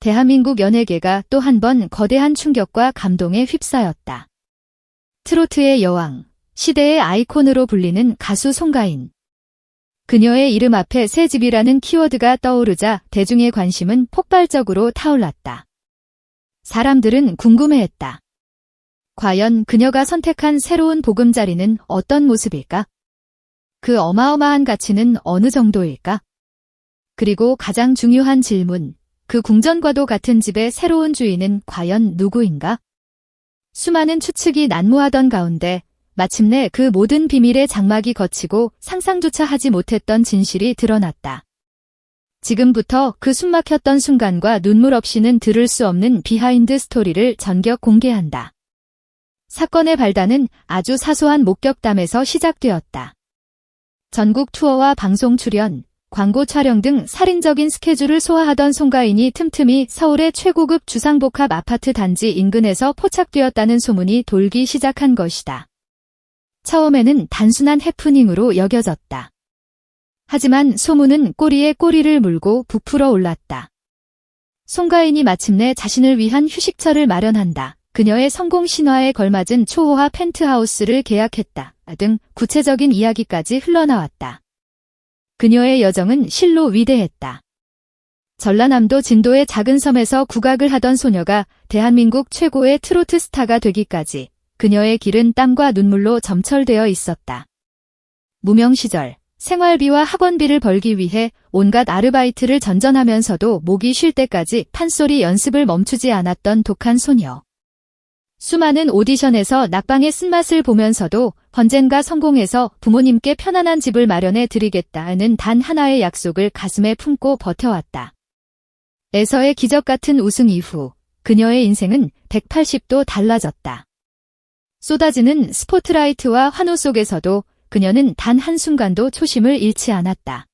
대한민국 연예계가 또 한 번 거대한 충격과 감동에 휩싸였다. 트로트의 여왕, 시대의 아이콘으로 불리는 가수 송가인. 그녀의 이름 앞에 새 집이라는 키워드가 떠오르자 대중의 관심은 폭발적으로 타올랐다. 사람들은 궁금해했다. 과연 그녀가 선택한 새로운 보금자리는 어떤 모습일까? 그 어마어마한 가치는 어느 정도일까? 그리고 가장 중요한 질문, 그 궁전과도 같은 집의 새로운 주인은 과연 누구인가? 수많은 추측이 난무하던 가운데 마침내 그 모든 비밀의 장막이 걷히고 상상조차 하지 못했던 진실이 드러났다. 지금부터 그 숨막혔던 순간과 눈물 없이는 들을 수 없는 비하인드 스토리를 전격 공개한다. 사건의 발단은 아주 사소한 목격담에서 시작되었다. 전국 투어와 방송 출연, 광고 촬영 등 살인적인 스케줄을 소화하던 송가인이 틈틈이 서울의 최고급 주상복합 아파트 단지 인근에서 포착되었다는 소문이 돌기 시작한 것이다. 처음에는 단순한 해프닝으로 여겨졌다. 하지만 소문은 꼬리에 꼬리를 물고 부풀어 올랐다. 송가인이 마침내 자신을 위한 휴식처를 마련한다. 그녀의 성공 신화에 걸맞은 초호화 펜트하우스를 계약했다. 등 구체적인 이야기까지 흘러나왔다. 그녀의 여정은 실로 위대했다. 전라남도 진도의 작은 섬에서 국악을 하던 소녀가 대한민국 최고의 트로트 스타가 되기까지 그녀의 길은 땀과 눈물로 점철되어 있었다. 무명 시절, 생활비와 학원비를 벌기 위해 온갖 아르바이트를 전전하면서도 목이 쉴 때까지 판소리 연습을 멈추지 않았던 독한 소녀. 수많은 오디션에서 낙방의 쓴맛을 보면서도 언젠가 성공해서 부모님께 편안한 집을 마련해 드리겠다는 단 하나의 약속을 가슴에 품고 버텨왔다. 에서의 기적 같은 우승 이후 그녀의 인생은 180도 달라졌다. 쏟아지는 스포트라이트와 환호 속에서도 그녀는 단 한순간도 초심을 잃지 않았다.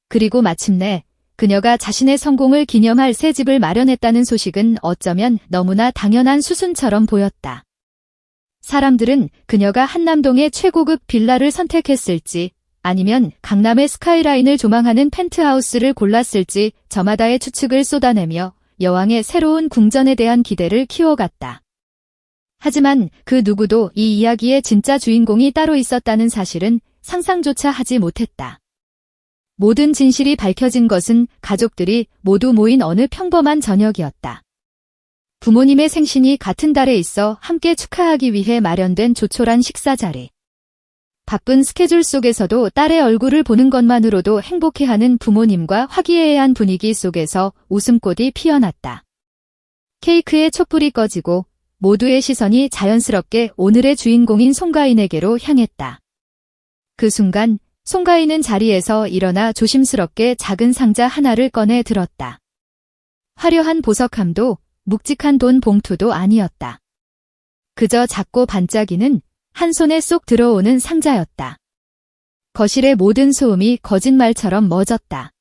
그리고 마침내 그녀가 자신의 성공을 기념할 새 집을 마련했다는 소식은 어쩌면 너무나 당연한 수순처럼 보였다. 사람들은 그녀가 한남동의 최고급 빌라를 선택했을지 아니면 강남의 스카이라인을 조망하는 펜트하우스를 골랐을지 저마다의 추측을 쏟아내며 여왕의 새로운 궁전에 대한 기대를 키워갔다. 하지만 그 누구도 이 이야기의 진짜 주인공이 따로 있었다는 사실은 상상조차 하지 못했다. 모든 진실이 밝혀진 것은 가족들이 모두 모인 어느 평범한 저녁이었다. 부모님의 생신이 같은 달에 있어 함께 축하하기 위해 마련된 조촐한 식사 자리. 바쁜 스케줄 속에서도 딸의 얼굴을 보는 것만으로도 행복해하는 부모님과 화기애애한 분위기 속에서 웃음꽃이 피어났다. 케이크의 촛불이 꺼지고 모두의 시선이 자연스럽게 오늘의 주인공인 송가인에게로 향했다. 그 순간 송가인은 자리에서 일어나 조심스럽게 작은 상자 하나를 꺼내 들었다. 화려한 보석함도 묵직한 돈 봉투도 아니었다. 그저 작고 반짝이는 한 손에 쏙 들어오는 상자였다. 거실의 모든 소음이 거짓말처럼 멎었다.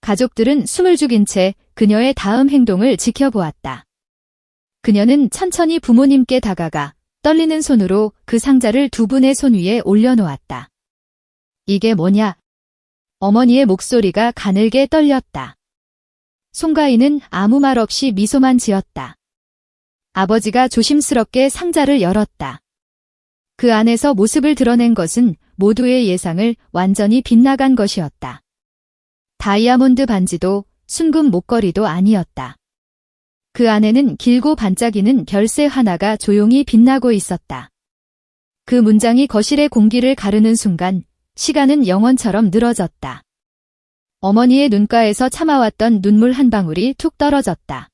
가족들은 숨을 죽인 채 그녀의 다음 행동을 지켜보았다. 그녀는 천천히 부모님께 다가가 떨리는 손으로 그 상자를 두 분의 손 위에 올려놓았다. 이게 뭐냐? 어머니의 목소리가 가늘게 떨렸다. 송가인은 아무 말 없이 미소만 지었다. 아버지가 조심스럽게 상자를 열었다. 그 안에서 모습을 드러낸 것은 모두의 예상을 완전히 빗나간 것이었다. 다이아몬드 반지도 순금 목걸이도 아니었다. 그 안에는 길고 반짝이는 별새 하나가 조용히 빛나고 있었다. 그 문장이 거실의 공기를 가르는 순간 시간은 영원처럼 늘어졌다. 어머니의 눈가에서 참아왔던 눈물 한 방울이 툭 떨어졌다.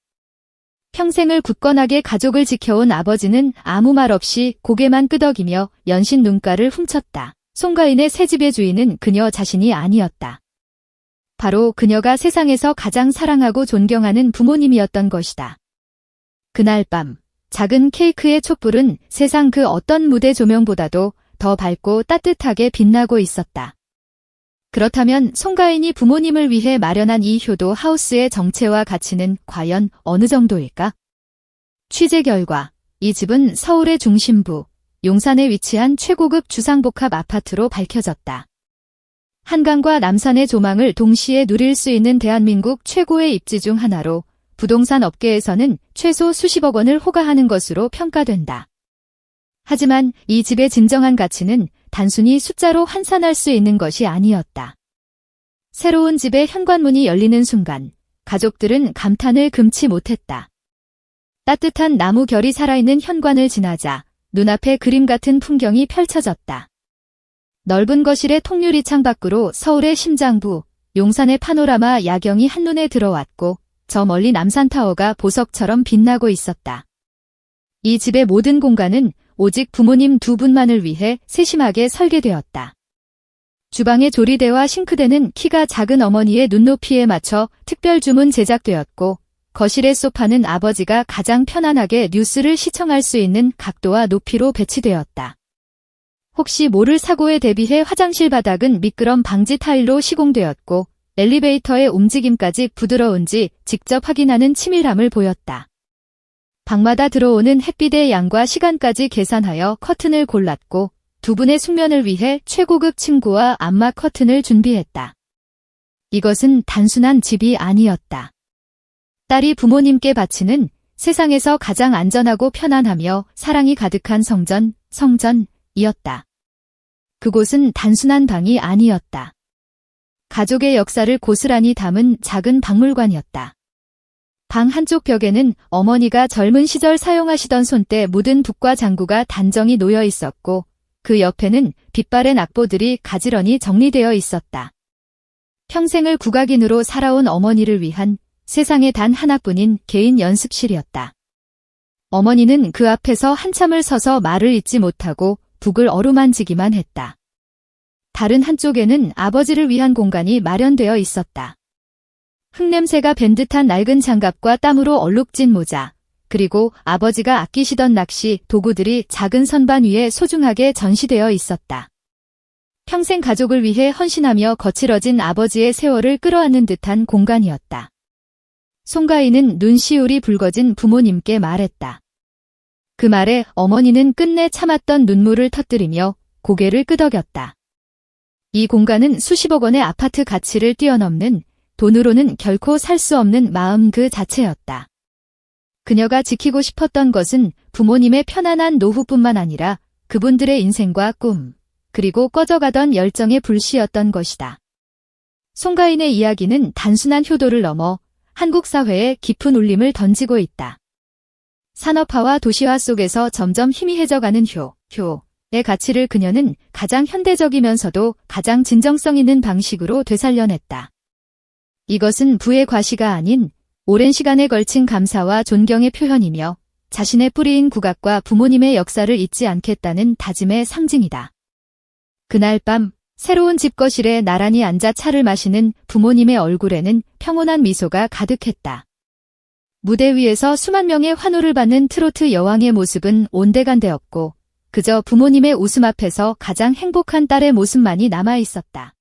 평생을 굳건하게 가족을 지켜온 아버지는 아무 말 없이 고개만 끄덕이며 연신 눈가를 훔쳤다. 송가인의 새 집의 주인은 그녀 자신이 아니었다. 바로 그녀가 세상에서 가장 사랑하고 존경하는 부모님이었던 것이다. 그날 밤, 작은 케이크의 촛불은 세상 그 어떤 무대 조명보다도 더 밝고 따뜻하게 빛나고 있었다. 그렇다면 송가인이 부모님을 위해 마련한 이 효도 하우스의 정체와 가치는 과연 어느 정도일까? 취재 결과, 이 집은 서울의 중심부, 용산에 위치한 최고급 주상복합 아파트로 밝혀졌다. 한강과 남산의 조망을 동시에 누릴 수 있는 대한민국 최고의 입지 중 하나로 부동산 업계에서는 최소 수십억 원을 호가하는 것으로 평가된다. 하지만 이 집의 진정한 가치는 단순히 숫자로 환산할 수 있는 것이 아니었다. 새로운 집의 현관문이 열리는 순간 가족들은 감탄을 금치 못했다. 따뜻한 나무 결이 살아있는 현관을 지나자 눈앞에 그림 같은 풍경이 펼쳐졌다. 넓은 거실의 통유리 창 밖으로 서울의 심장부, 용산의 파노라마 야경이 한눈에 들어왔고 저 멀리 남산타워가 보석처럼 빛나고 있었다. 이 집의 모든 공간은 오직 부모님 두 분만을 위해 세심하게 설계되었다. 주방의 조리대와 싱크대는 키가 작은 어머니의 눈높이에 맞춰 특별 주문 제작되었고 거실의 소파는 아버지가 가장 편안하게 뉴스를 시청할 수 있는 각도와 높이로 배치되었다. 혹시 모를 사고에 대비해 화장실 바닥은 미끄럼 방지 타일로 시공되었고 엘리베이터의 움직임까지 부드러운지 직접 확인하는 치밀함을 보였다. 방마다 들어오는 햇빛의 양과 시간까지 계산하여 커튼을 골랐고 두 분의 숙면을 위해 최고급 침구와 암막 커튼을 준비했다. 이것은 단순한 집이 아니었다. 딸이 부모님께 바치는 세상에서 가장 안전하고 편안하며 사랑이 가득한 성전이었다. 그곳은 단순한 방이 아니었다. 가족의 역사를 고스란히 담은 작은 박물관이었다. 방 한쪽 벽에는 어머니가 젊은 시절 사용하시던 손때 묻은 북과 장구가 단정히 놓여 있었고 그 옆에는 빛바랜 악보들이 가지런히 정리되어 있었다. 평생을 국악인으로 살아온 어머니를 위한 세상에 단 하나뿐인 개인 연습실이었다. 어머니는 그 앞에서 한참을 서서 말을 잇지 못하고 북을 어루만지기만 했다. 다른 한쪽에는 아버지를 위한 공간이 마련되어 있었다. 흙냄새가 밴 듯한 낡은 장갑과 땀으로 얼룩진 모자, 그리고 아버지가 아끼시던 낚시 도구들이 작은 선반 위에 소중하게 전시되어 있었다. 평생 가족을 위해 헌신하며 거칠어진 아버지의 세월을 끌어안는 듯한 공간이었다. 송가인은 눈시울이 붉어진 부모님께 말했다. 그 말에 어머니는 끝내 참았던 눈물을 터뜨리며 고개를 끄덕였다. 이 공간은 수십억 원의 아파트 가치를 뛰어넘는 돈으로는 결코 살 수 없는 마음 그 자체였다. 그녀가 지키고 싶었던 것은 부모님의 편안한 노후뿐만 아니라 그분들의 인생과 꿈, 그리고 꺼져가던 열정의 불씨였던 것이다. 송가인의 이야기는 단순한 효도를 넘어 한국 사회에 깊은 울림을 던지고 있다. 산업화와 도시화 속에서 점점 희미해져가는 효의 가치를 그녀는 가장 현대적이면서도 가장 진정성 있는 방식으로 되살려냈다. 이것은 부의 과시가 아닌 오랜 시간에 걸친 감사와 존경의 표현이며 자신의 뿌리인 국악과 부모님의 역사를 잊지 않겠다는 다짐의 상징이다. 그날 밤 새로운 집 거실에 나란히 앉아 차를 마시는 부모님의 얼굴에는 평온한 미소가 가득했다. 무대 위에서 수만 명의 환호를 받는 트로트 여왕의 모습은 온데간데없고 그저 부모님의 웃음 앞에서 가장 행복한 딸의 모습만이 남아 있었다.